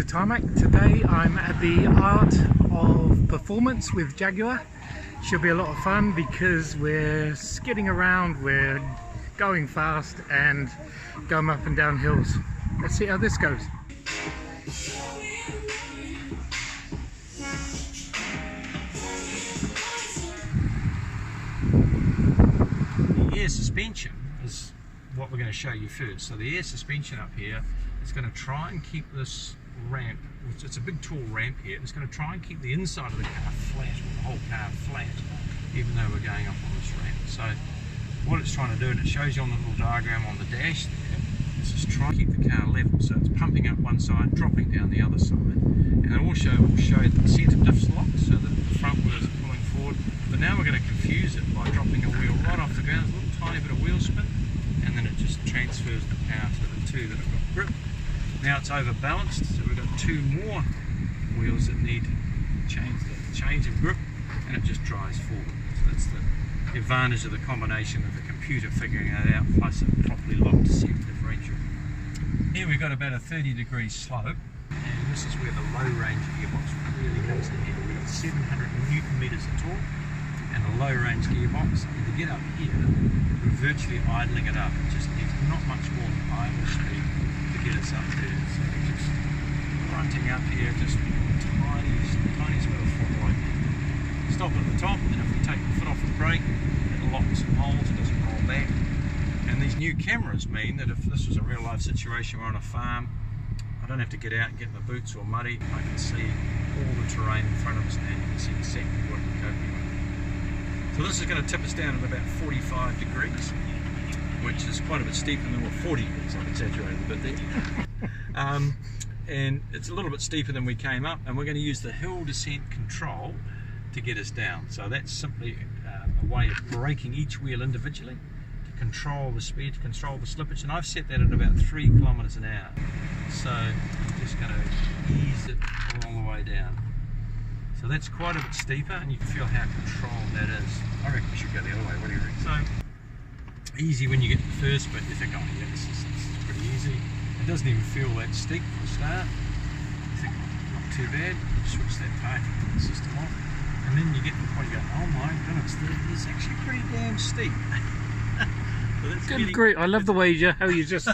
Tarmac. Today I'm at the Art of Performance with Jaguar. Should be a lot of fun because we're skidding around, we're going fast and going up and down hills. Let's see how this goes. The air suspension is what we're going to show you first. So the air suspension up here is going to try and keep this ramp, it's a big tall ramp here, it's going to try and keep the inside of the car flat, or the whole car flat, even though we're going up on this ramp. So what it's trying to do, and it shows you on the little diagram on the dash there, is just try and keep the car level. So it's pumping up one side, dropping down the other side. And then also we'll show the centre diffs lock, so that the front wheels are pulling forward. But now we're going to confuse it by dropping a wheel right off the ground, a little tiny bit of wheel spin, and then it just transfers the power to the two that have got grip. Now it's overbalanced, so we've got two more wheels that need change of grip, and it just drives forward. So that's the advantage of the combination of the computer figuring that out, plus a properly locked set differential. Here we've got about a 30-degree slope, and this is where the low range gearbox really comes in handy. We've got 700 Newton meters of torque and a low range gearbox, and to get up here we're virtually idling it up. It just needs not much more than idle speed to get us up there. So we're just grunting up here, just tiniest bit of foot like that. Stop at the top, and if we take the foot off the brake, it locks and holds, it doesn't roll back. And these new cameras mean that if this was a real life situation, we're on a farm, I don't have to get out and get my boots all muddy. I can see all the terrain in front of us now, you can see exactly what we're coping with. So this is going to tip us down at about 45 degrees, which is quite a bit steeper than, well, 40 degrees, I've exaggerated a bit there. And it's a little bit steeper than we came up, and we're going to use the hill descent control to get us down. So that's simply a way of braking each wheel individually to control the speed, to control the slippage, and I've set that at about 3 kilometers an hour. So I'm just going to ease it all the way down. So that's quite a bit steeper, and you can feel how controlled that is. I reckon we should go the other way. What do you reckon? So easy when you get to the first bit, you think, oh yeah, this is pretty easy. It doesn't even feel that steep for a start. You think, not too bad. Switch that parking system off, and then you get to the point you go, oh my goodness, this is actually pretty damn steep. Good grief, I love the way how you just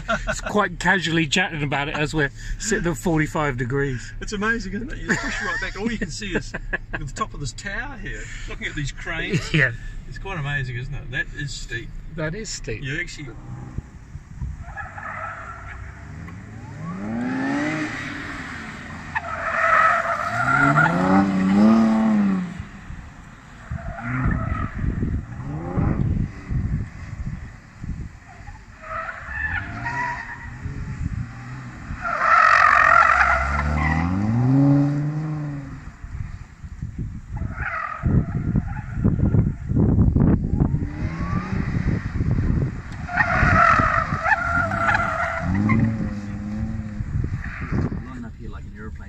quite casually chatting about it as we're sitting at 45 degrees. It's amazing, isn't it? You just push right back. All you can see is the top of this tower here, looking at these cranes. Yeah. It's quite amazing, isn't it? That is steep. That is steep. You actually...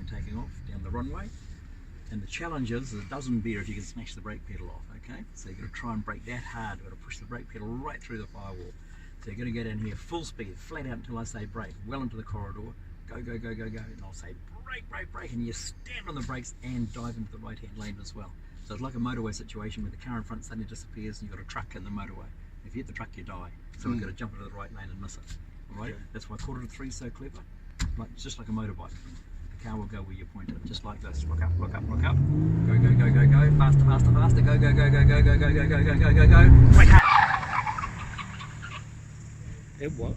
taking off down the runway, and the challenge is it doesn't bear if you can smash the brake pedal off. Okay, so you're going to try and brake that hard. You've got to push the brake pedal right through the firewall. So you're going to get in here full speed, flat out until I say brake, well into the corridor, go go go go go, and I'll say brake brake brake, and you stand on the brakes and dive into the right hand lane as well. So it's like a motorway situation where the car in front suddenly disappears and you've got a truck in the motorway. If you hit the truck, you die. So we've got to jump into the right lane and miss it. All right, that's why 2/4 is so clever. Just like a motorbike. The car will go where you point it, just like this. Look up, look up, look up. Go, go, go, go, go. Faster, faster, faster. Go, go, go, go, go, go, go, go, go, go, go, go, go. Wait. It what?